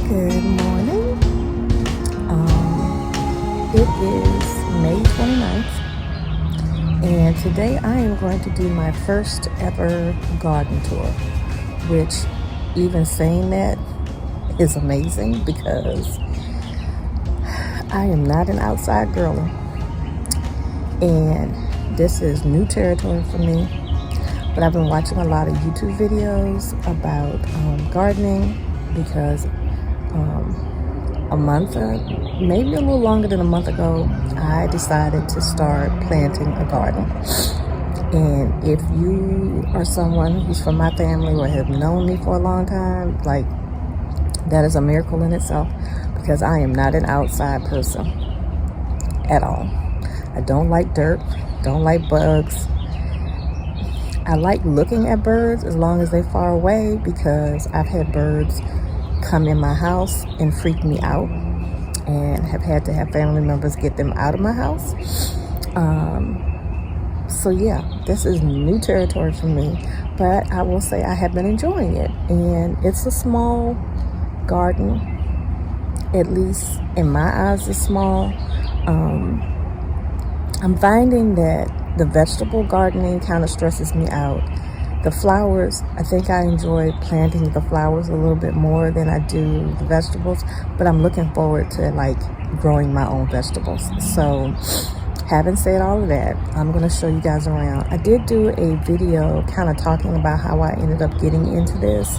Good morning. It is May 29th, and today I am going to do my first ever garden tour, which even saying that is amazing because I am not an outside girl, and this is new territory for me. But I've been watching a lot of YouTube videos about gardening because a month, maybe a little longer than a month ago, I decided to start planting a garden. And if you are someone who's from my family or have known me for a long time, like, that is a miracle in itself because I am not an outside person at all. I don't like dirt, don't like bugs. I like looking at birds as long as they're far away because I've had birds come in my house and freak me out and have had to have family members get them out of my house. So yeah, this is new territory for me, but I will say I have been enjoying it, and it's a small garden, at least in my eyes it's small. I'm finding that the vegetable gardening kind of stresses me out. The flowers, I think I enjoy planting the flowers a little bit more than I do the vegetables, but I'm looking forward to like growing my own vegetables. So having said all of that, I'm going to show you guys around. I did do a video kind of talking about how I ended up getting into this,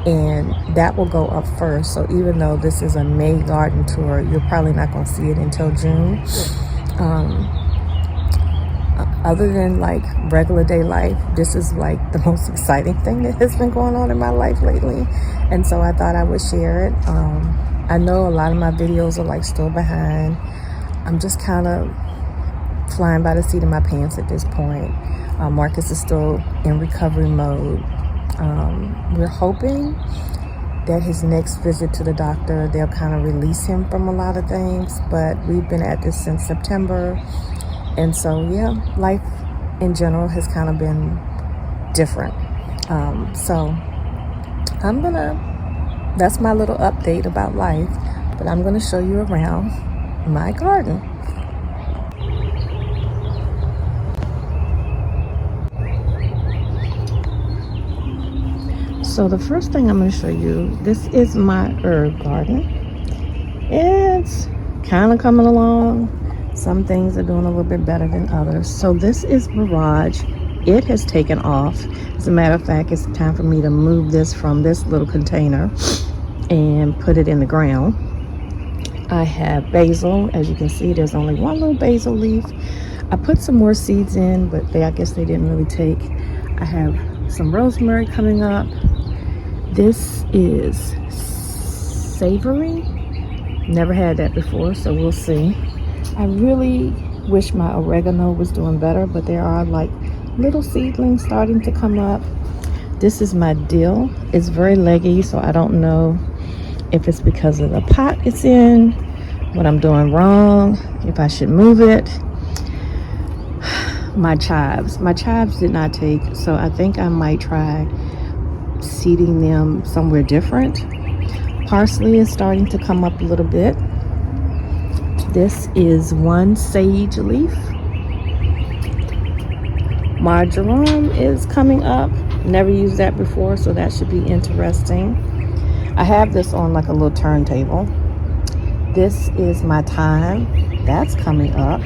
and that will go up first. So even though this is a May garden tour, you're probably not going to see it until June. Other than like regular day life, this is like the most exciting thing that has been going on in my life lately, and so I thought I would share it. I know a lot of my videos are like still behind. I'm just kind of flying by the seat of my pants at this point. Marcus is still in recovery mode. We're hoping that his next visit to the doctor, they'll kind of release him from a lot of things, but we've been at this since September. And so, yeah, life in general has kind of been different. So that's my little update about life, but I'm going to show you around my garden. So the first thing I'm going to show you, this is my herb garden. It's kind of coming along. Some things are doing a little bit better than others. So this is Barrage. It has taken off. As a matter of fact, it's time for me to move this from this little container and put it in the ground. I have basil. As you can see, there's only one little basil leaf. I put some more seeds in, but I guess they didn't really take. I have some rosemary coming up. This is savory. Never had that before, so we'll see. I really wish my oregano was doing better, but there are like little seedlings starting to come up. This is my dill. It's very leggy, so I don't know if it's because of the pot it's in, what I'm doing wrong, if I should move it. My chives did not take, so I think I might try seeding them somewhere different. Parsley is starting to come up a little bit. This is one sage leaf. Marjoram is coming up. Never used that before, so that should be interesting. I have this on like a little turntable. This is my thyme. That's coming up.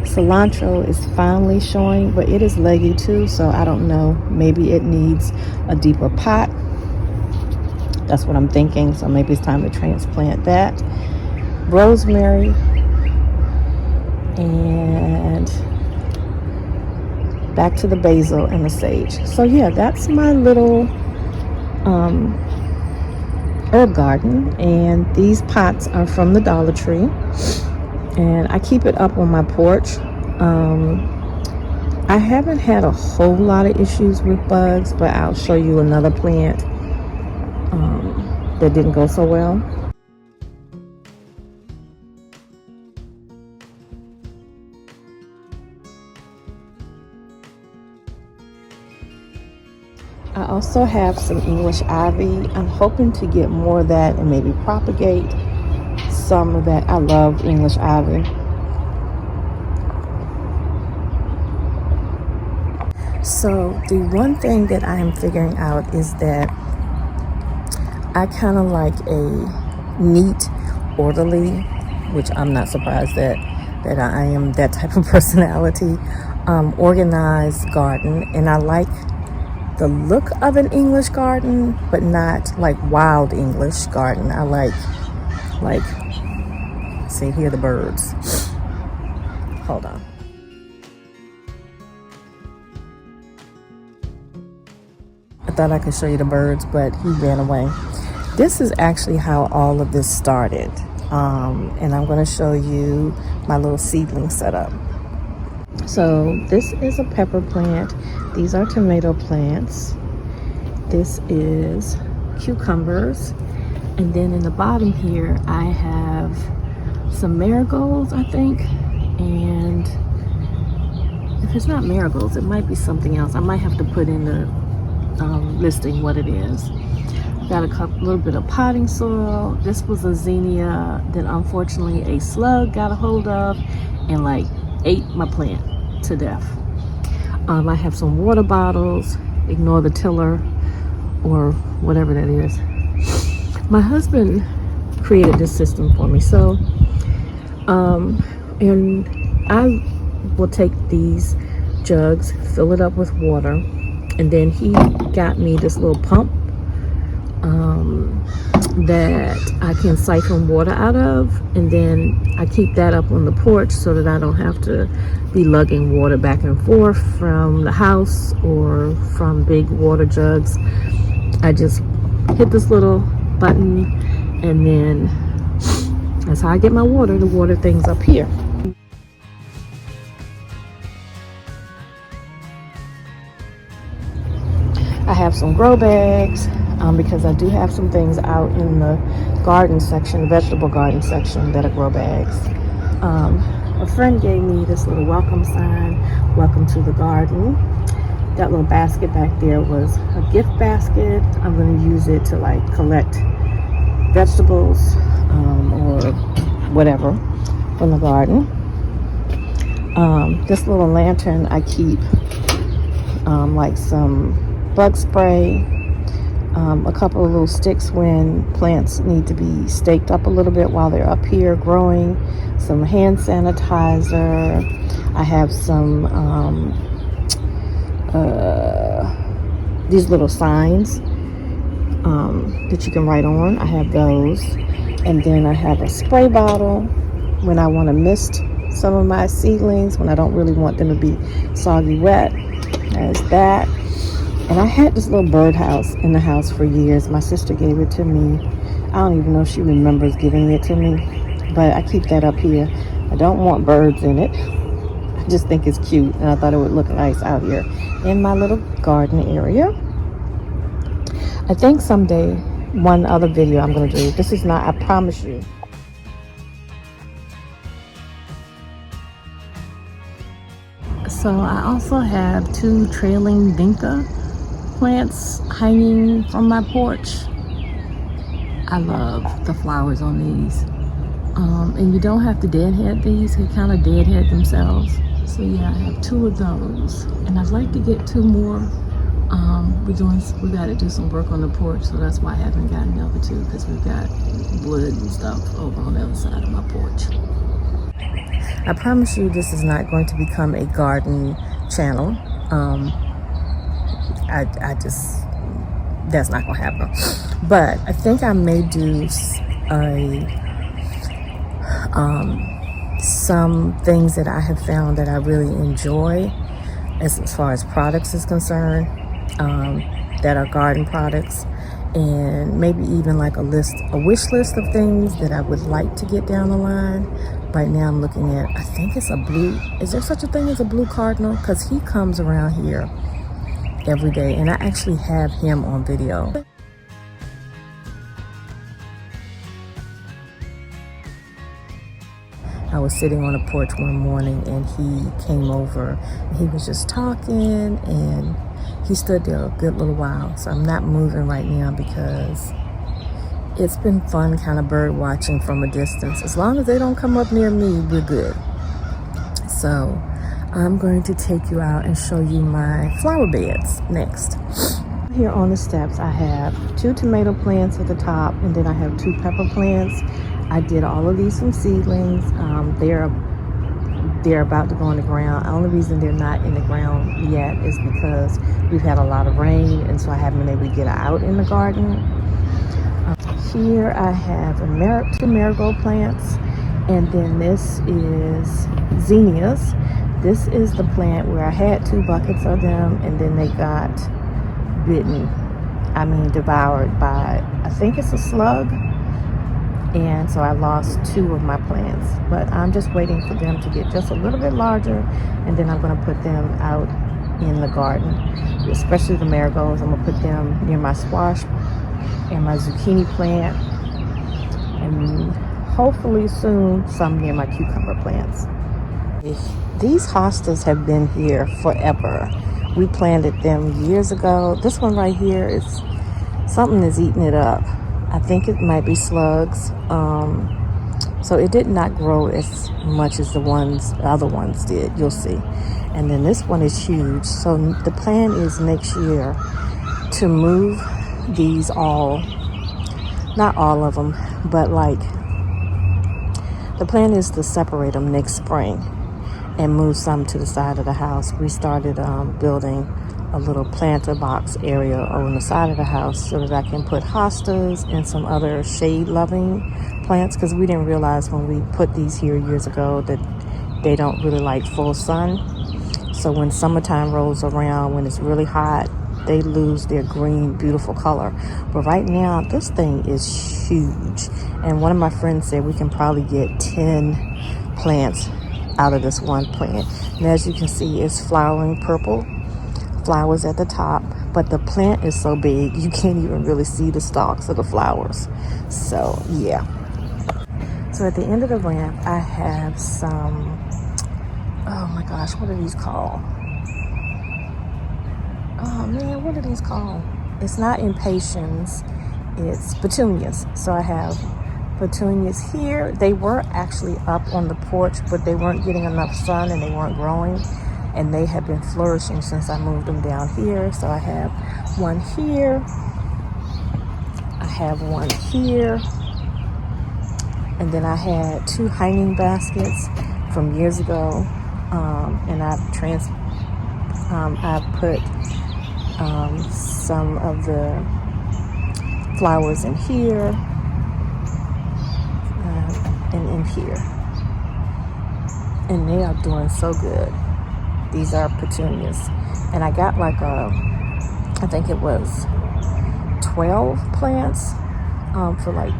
Cilantro is finally showing, but it is leggy too, so I don't know. Maybe it needs a deeper pot. That's what I'm thinking, so maybe it's time to transplant that. Rosemary, and back to the basil and the sage. So yeah, that's my little herb garden, and these pots are from the Dollar Tree, and I keep it up on my porch. I haven't had a whole lot of issues with bugs, but I'll show you another plant that didn't go so well. I also have some English ivy. I'm hoping to get more of that and maybe propagate some of that. I love English ivy. So the one thing that I am figuring out is that I kind of like a neat, orderly, which I'm not surprised that I am that type of personality, organized garden. And I like the look of an English garden, but not like wild English garden. I like, see, hear the birds. Hold on. I thought I could show you the birds, but he ran away. This is actually how all of this started. And I'm going to show you my little seedling setup. So this is a pepper plant. These are tomato plants. This is cucumbers. And then in the bottom here, I have some marigolds, I think. And if it's not marigolds, it might be something else. I might have to put in the listing what it is. Got a little bit of potting soil. This was a zinnia that unfortunately a slug got a hold of and like ate my plant to death. I have some water bottles. Ignore the tiller or whatever that is. My husband created this system for me. So, and I will take these jugs, fill it up with water, and then he got me this little pump that I can siphon water out of, and then I keep that up on the porch so that I don't have to be lugging water back and forth from the house or from big water jugs. I just hit this little button, and then that's how I get my water. The water thing's up here. I have some grow bags because I do have some things out in the garden section, the vegetable garden section, that are grow bags. A friend gave me this little welcome sign, welcome to the garden. That little basket back there was a gift basket. I'm going to use it to like collect vegetables or whatever from the garden. This little lantern I keep like some bug spray, a couple of little sticks when plants need to be staked up a little bit while they're up here growing, some hand sanitizer. I have some these little signs that you can write on. I have those. And then I have a spray bottle when I want to mist some of my seedlings, when I don't really want them to be soggy wet. There's that. And I had this little birdhouse in the house for years. My sister gave it to me. I don't even know if she remembers giving it to me, but I keep that up here. I don't want birds in it. I just think it's cute, and I thought it would look nice out here in my little garden area. I think someday, one other video I'm going to do. This is not, I promise you. So I also have 2 trailing vinca plants hanging from my porch. I love the flowers on these. And you don't have to deadhead these. They kind of deadhead themselves. So yeah, I have 2 of those. And I'd like to get 2 more. We got to do some work on the porch, so that's why I haven't gotten the other 2, because we've got wood and stuff over on the other side of my porch. I promise you this is not going to become a garden channel. I just, that's not gonna happen. But I think I may do some things that I have found that I really enjoy as far as products is concerned, that are garden products, and maybe even like a wish list of things that I would like to get down the line. Right now I'm looking at, I think it's a blue, is there such a thing as a blue cardinal? Because he comes around here every day, and I actually have him on video. I was sitting on the porch one morning, and he came over, and he was just talking, and he stood there a good little while. So I'm not moving right now because it's been fun kind of bird watching from a distance. As long as they don't come up near me, we're good. So I'm going to take you out and show you my flower beds next. Here on the steps, I have 2 tomato plants at the top, and then I have 2 pepper plants. I did all of these from seedlings. They're about to go in the ground. The only reason they're not in the ground yet is because we've had a lot of rain, and so I haven't been able to get out in the garden. Here I have 2 marigold plants, and then this is zinnias. This is the plant where I had 2 buckets of them, and then they got devoured by, I think it's a slug. And so I lost 2 of my plants, but I'm just waiting for them to get just a little bit larger, and then I'm going to put them out in the garden, especially the marigolds. I'm going to put them near my squash and my zucchini plant, and hopefully soon some near my cucumber plants. These hostas have been here forever. We planted them years ago. This one right here is something is eating it up. I think it might be slugs. So it did not grow as much as the other ones did. You'll see. And then this one is huge. So the plan is next year to move these all, not all of them, but like the plan is to separate them next spring and move some to the side of the house. We started building a little planter box area on the side of the house so that I can put hostas and some other shade-loving plants, because we didn't realize when we put these here years ago that they don't really like full sun. So when summertime rolls around, when it's really hot, they lose their green, beautiful color. But right now, this thing is huge. And one of my friends said we can probably get 10 plants out of this one plant. And as you can see, it's flowering purple. Flowers at the top, but the plant is so big you can't even really see the stalks of the flowers. So yeah. So at the end of the ramp, I have some, oh my gosh, what are these called? Oh man, what are these called? It's not impatiens, it's petunias. So I have petunias here. They were actually up on the porch, but they weren't getting enough sun and they weren't growing. And they have been flourishing since I moved them down here. So I have one here. I have one here. And then I had 2 hanging baskets from years ago. And I've put some of the flowers in here and in here. And they are doing so good. These are petunias, and I got like I think it was 12 plants for like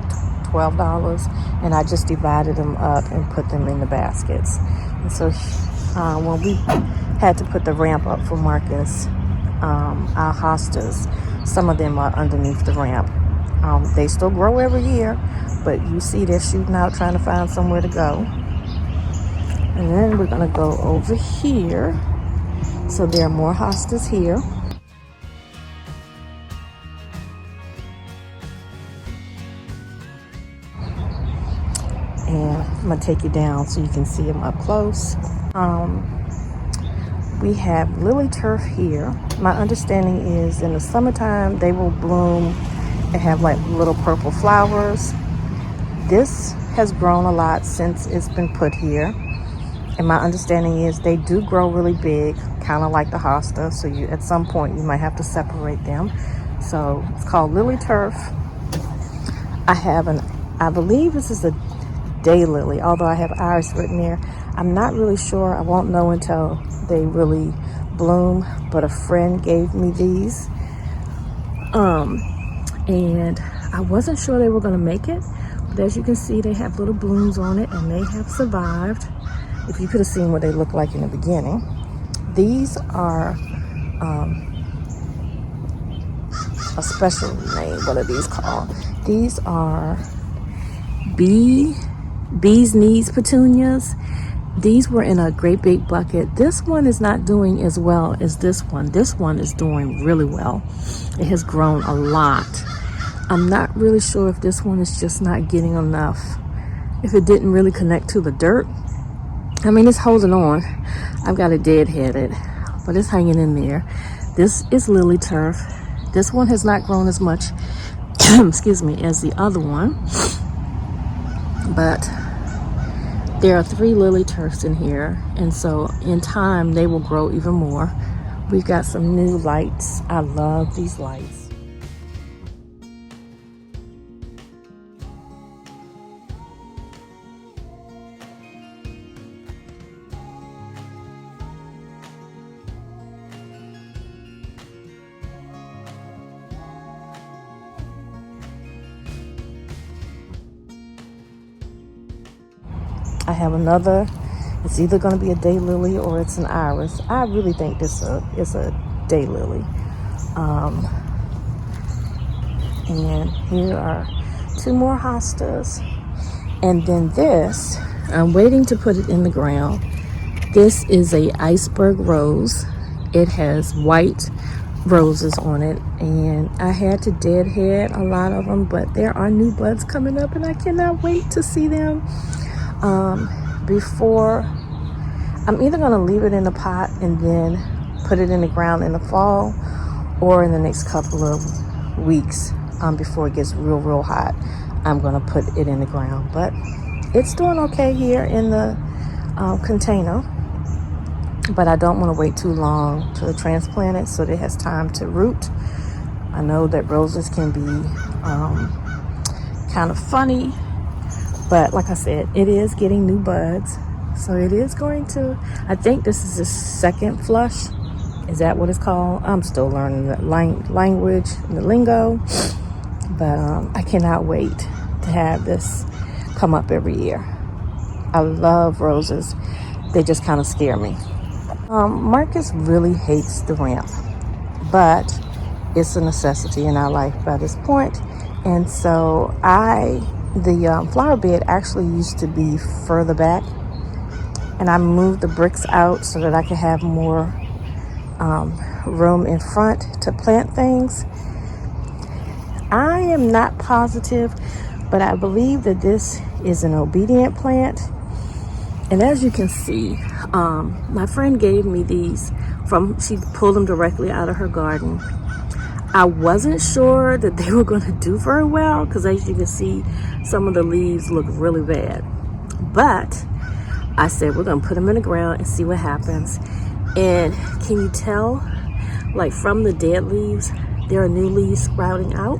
$12, and I just divided them up and put them in the baskets. And so when we had to put the ramp up for Marcus, our hostas, some of them are underneath the ramp. They still grow every year, but you see they're shooting out trying to find somewhere to go. And then we're going to go over here. So there are more hostas here. And I'm going to take you down so you can see them up close. We have lily turf here. My understanding is in the summertime they will bloom and have like little purple flowers. This has grown a lot since it's been put here. And my understanding is they do grow really big, kind of like the hosta. So at some point you might have to separate them. So it's called lily turf. I believe this is a daylily, although I have iris written there. I'm not really sure. I won't know until they really bloom. But a friend gave me these. And I wasn't sure they were going to make it. But as you can see, they have little blooms on it, and they have survived. If you could have seen what they looked like in the beginning. These are a special name. What are these called? These are bee's knees petunias. These were in a great big bucket. This one is not doing as well as this one. This one is doing really well. It has grown a lot. I'm not really sure if this one is just not getting enough. If it didn't really connect to the dirt. I mean, it's holding on. I've got it dead-headed, but it's hanging in there. This is lily turf. This one has not grown as much, excuse me, as the other one. But there are 3 lily turfs in here, and so in time they will grow even more. We've got some new lights. I love these lights. I have another. It's either going to be a daylily or it's an iris. I really think this is a daylily. And here are 2 more hostas. And then this, I'm waiting to put it in the ground. This is a iceberg rose. It has white roses on it, and I had to deadhead a lot of them, but there are new buds coming up and I cannot wait to see them. Before, I'm either going to leave it in the pot and then put it in the ground in the fall, or in the next couple of weeks, before it gets real hot, I'm going to put it in the ground. But it's doing okay here in the container, but I don't want to wait too long to transplant it so that it has time to root. I know that roses can be kind of funny, but like I said, it is getting new buds. So it is going to, I think this is the second flush. Is that what it's called? I'm still learning the language and the lingo. But I cannot wait to have this come up every year. I love roses. They just kind of scare me. Marcus really hates the ramp, but it's a necessity in our life by this point. And so the flower bed actually used to be further back, and I moved the bricks out so that I could have more room in front to plant things. I am not positive, but I believe that this is an obedient plant. And as you can see, my friend gave me these she pulled them directly out of her garden. I wasn't sure that they were going to do very well because, as you can see, some of the leaves look really bad. But I said we're going to put them in the ground and see what happens. And can you tell, like from the dead leaves, there are new leaves sprouting out?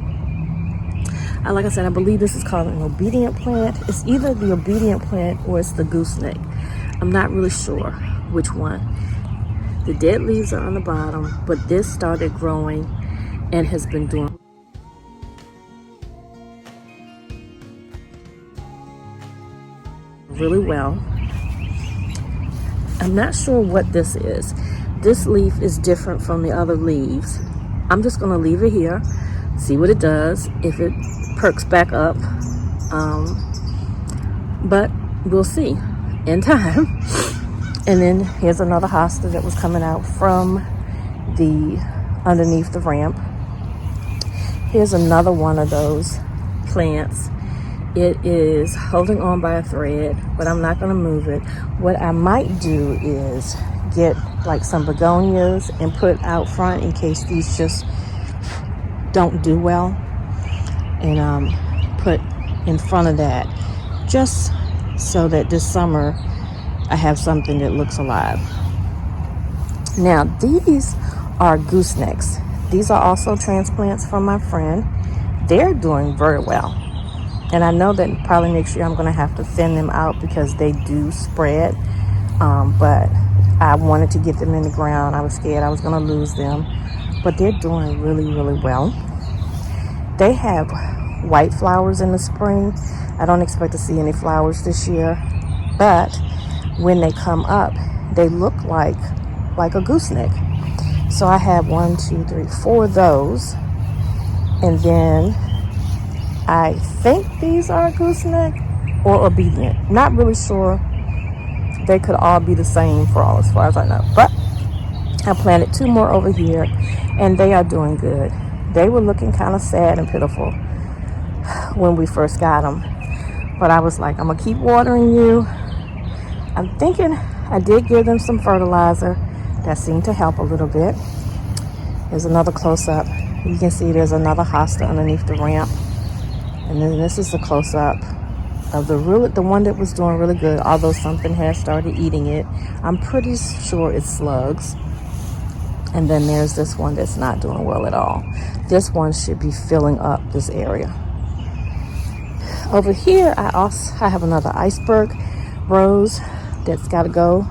Like I said, I believe this is called an obedient plant. It's either the obedient plant or it's the gooseneck. I'm not really sure which one. The dead leaves are on the bottom, but this started growing and has been doing really well. I'm not sure what this is. This leaf is different from the other leaves. I'm just going to leave it here, see what it does, if it perks back up. But we'll see in time. And then here's another hosta that was coming out from the underneath the ramp. Here's another one of those plants. It is holding on by a thread, but I'm not going to move it. What I might do is get like some begonias and put out front in case these just don't do well, and put in front of that just so that this summer I have something that looks alive. Now these are goosenecks. These are also transplants from my friend. They're doing very well. And I know that probably next year I'm going to have to thin them out because they do spread. But I wanted to get them in the ground. I was scared I was going to lose them. But they're doing really well. They have white flowers in the spring. I don't expect to see any flowers this year. But when they come up, they look like a gooseneck. So I have 1, 2, 3, 4 of those. And then I think these are gooseneck or obedient. Not really sure. they could all be the same for all as far as I know. But I planted 2 more over here, and they are doing good. They were looking kind of sad and pitiful when we first got them, but I was like, I'm gonna keep watering you. I'm thinking I did give them some fertilizer that seemed to help a little bit. There's another close-up. You can see there's another hosta underneath the ramp, and then this is the close-up of the one that was doing really good, although something has started eating it. I'm pretty sure it's slugs. And then there's this one that's not doing well at all. This one should be filling up this area. Over here, I have another iceberg rose that's got to go.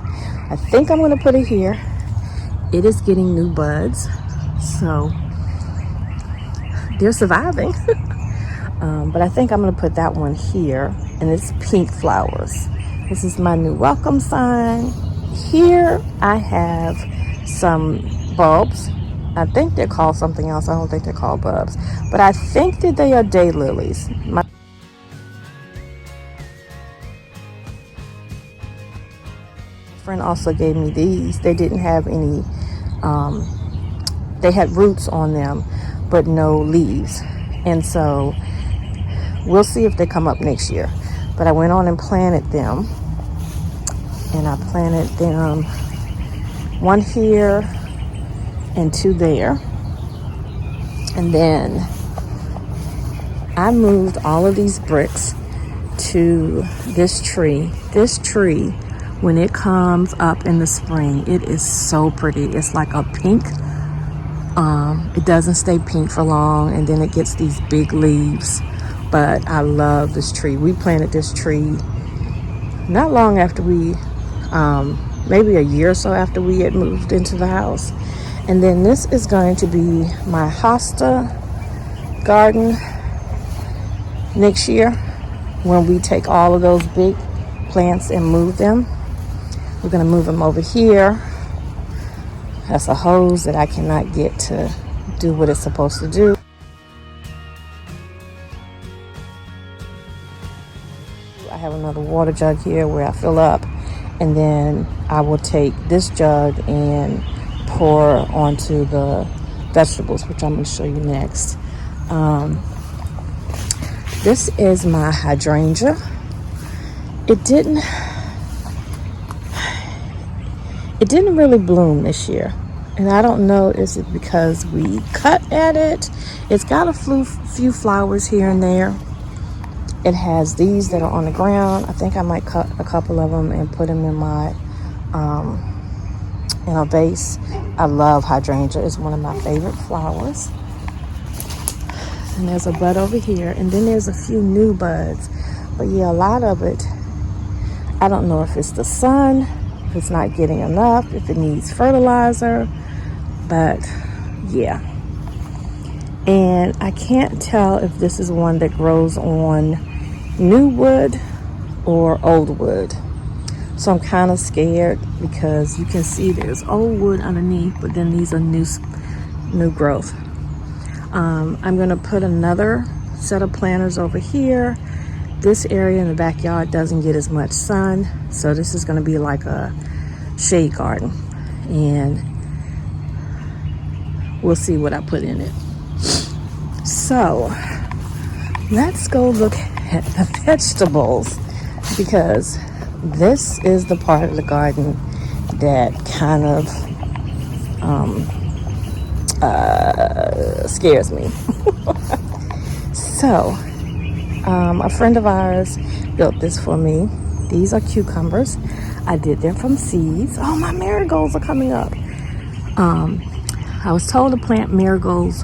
I think I'm going to put it here. It is getting new buds, so they're surviving. But I think I'm going to put that one here, and it's pink flowers. This is my new welcome sign. Here I have some bulbs. I think they're called something else. I don't think they're called bulbs, but I think that they are daylilies. My friend also gave me these. They didn't have any, they had roots on them, but no leaves. And so we'll see if they come up next year. But I went on and planted them. And I planted them 1 here and 2 there. And then I moved all of these bricks to this tree. This tree, when it comes up in the spring, it is so pretty. It's like a pink. It doesn't stay pink for long, and then it gets these big leaves. But I love this tree. We planted this tree not long after we, maybe a year or so after we had moved into the house. And then this is going to be my hosta garden next year when we take all of those big plants and move them. We're going to move them over here. That's a hose that I cannot get to do what it's supposed to do. I have another water jug here where I fill up, and then I will take this jug and pour onto the vegetables, which I'm going to show you next. This is my hydrangea. It didn't really bloom this year, and I don't know, is it because we cut at it? It's got a few flowers here and there. It has these that are on the ground. I think I might cut a couple of them and put them in my in a vase. I love hydrangea. It's one of my favorite flowers. And there's a bud over here, and then there's a few new buds. But yeah, a lot of it, I don't know if it's the sun, if it's not getting enough, if it needs fertilizer, but yeah. And I can't tell if this is one that grows on new wood or old wood. So I'm kind of scared because you can see there's old wood underneath, but then these are new growth. I'm going to put another set of planters over here. This area in the backyard doesn't get as much sun, so this is going to be like a shade garden, and we'll see what I put in it. So let's go look at the vegetables, because this is the part of the garden that kind of scares me. So a friend of ours built this for me. These are cucumbers. I did them from seeds. Oh, my marigolds are coming up. I was told to plant marigolds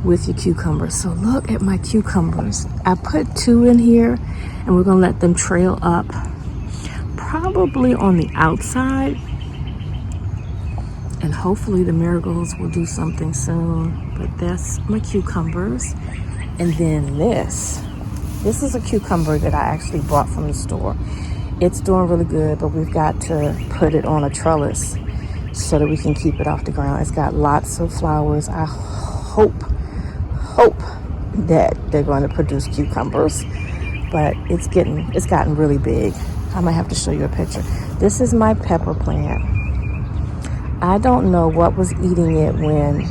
with your cucumbers. So look at my cucumbers. I put 2 in here, and we're gonna let them trail up, probably on the outside, and hopefully the marigolds will do something soon. But that's my cucumbers. And then this is a cucumber that I actually bought from the store. It's doing really good, but we've got to put it on a trellis so that we can keep it off the ground. It's got lots of flowers. I hope that they're going to produce cucumbers. but it's gotten really big. I might have to show you a picture. This is my pepper plant. I don't know what was eating it when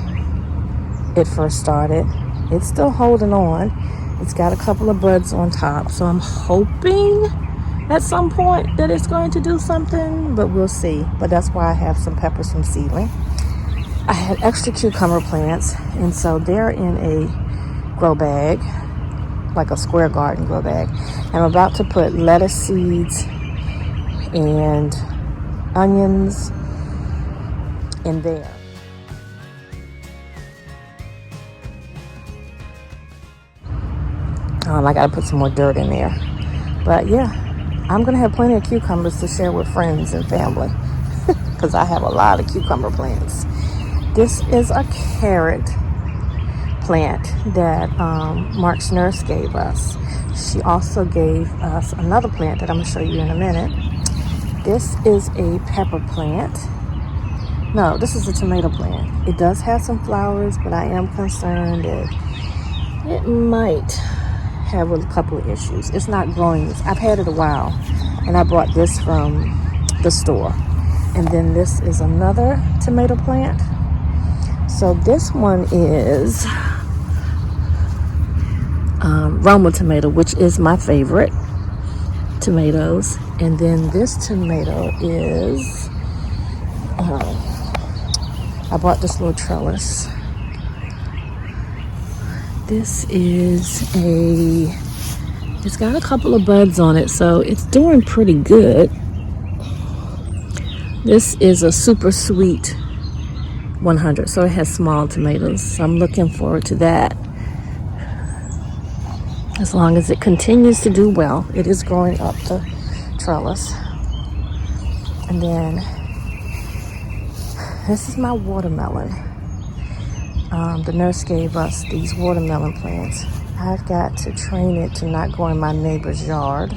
it first started. It's still holding on. It's got a couple of buds on top, so I'm hoping at some point that it's going to do something, but we'll see. But that's why I have some peppers from seedling. I had extra cucumber plants, and so they're in a grow bag, like a square garden grow bag. I'm about to put lettuce seeds and onions in there. I gotta put some more dirt in there. But yeah, I'm gonna have plenty of cucumbers to share with friends and family because I have a lot of cucumber plants. This is a carrot plant that Mark's nurse gave us. She also gave us another plant that I'm gonna show you in a minute. This is a pepper plant. No, this is a tomato plant. It does have some flowers, but I am concerned that it might have a couple of issues. It's not growing. I've had it a while, and I bought this from the store. And then this is another tomato plant. So this one is Roma tomato, which is my favorite tomatoes. And then this tomato is, I bought this little trellis. This is it's got a couple of buds on it, so it's doing pretty good. This is a super sweet 100, so it has small tomatoes. So I'm looking forward to that. As long as it continues to do well, it is growing up the trellis. And then this is my watermelon. The nurse gave us these watermelon plants. I've got to train it to not go in my neighbor's yard.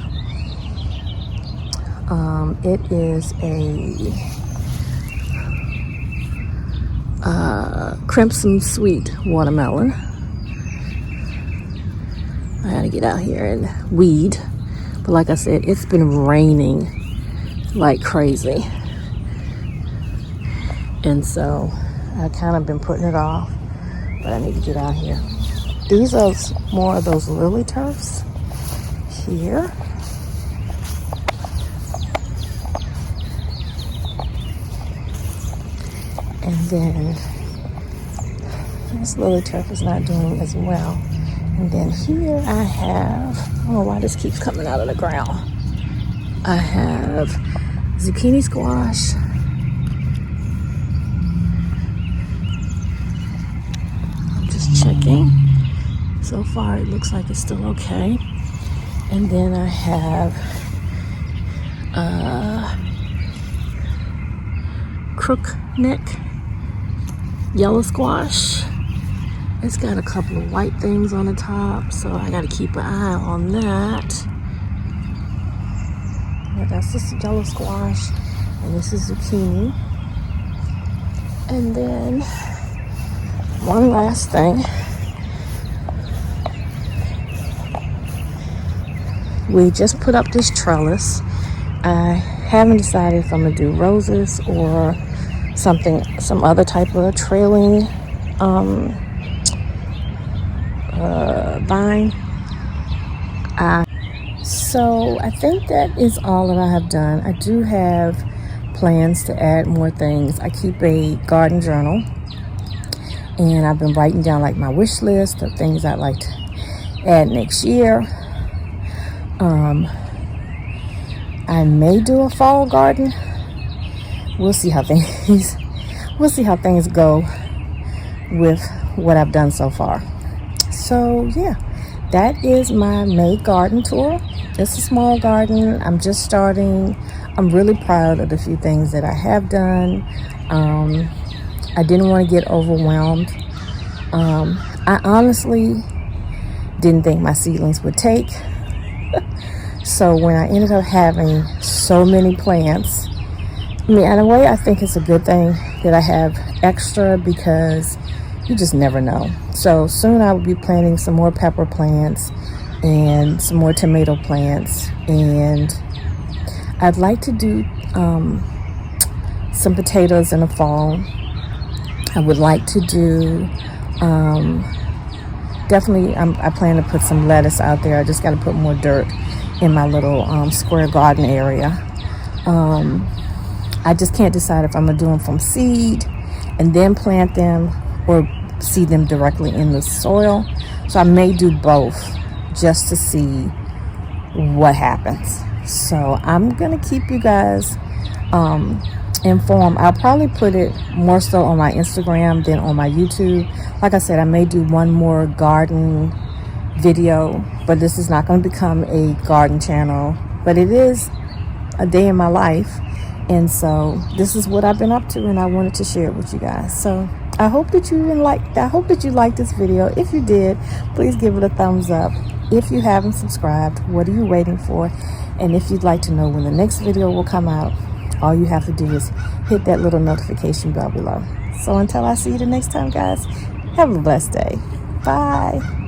It is a crimson sweet watermelon. I gotta get out here and weed. But like I said, it's been raining like crazy. And so I've kind of been putting it off. But I need to get out here. These are more of those lily turfs here. And then this lily turf is not doing as well. And then here I have, I don't know why this keeps coming out of the ground. I have zucchini squash. Checking. So far it looks like it's still okay. And then I have crookneck yellow squash. It's got a couple of white things on the top, so I gotta keep an eye on that. Yeah, that's just yellow squash, and this is zucchini. And then one last thing. We just put up this trellis. I haven't decided if I'm gonna do roses or some other type of trailing vine. So I think that is all that I have done. I do have plans to add more things. I keep a garden journal, and I've been writing down like my wish list of things I'd like to add next year. I may do a fall garden. We'll see how things go with what I've done so far. So yeah, that is my May garden tour. It's a small garden. I'm just starting. I'm really proud of the few things that I have done. I didn't want to get overwhelmed. I honestly didn't think my seedlings would take. So when I ended up having so many plants, I mean, in a way, I think it's a good thing that I have extra because you just never know. So soon I will be planting some more pepper plants and some more tomato plants, and I'd like to do some potatoes in the fall. I would like to do definitely I plan to put some lettuce out there. I just got to put more dirt in my little square garden area. I just can't decide if I'm gonna do them from seed and then plant them, or seed them directly in the soil. So I may do both just to see what happens. So I'm gonna keep you guys informed. I'll probably put it more so on my Instagram than on my YouTube. Like I said, I may do one more garden video, but this is not going to become a garden channel, but it is a day in my life, and so this is what I've been up to, and I wanted to share it with you guys. So I hope that you liked this video. If you did, please give it a thumbs up. If you haven't subscribed, what are you waiting for? And if you'd like to know when the next video will come out, all you have to do is hit that little notification bell below. So until I see you the next time, guys, have a blessed day. Bye.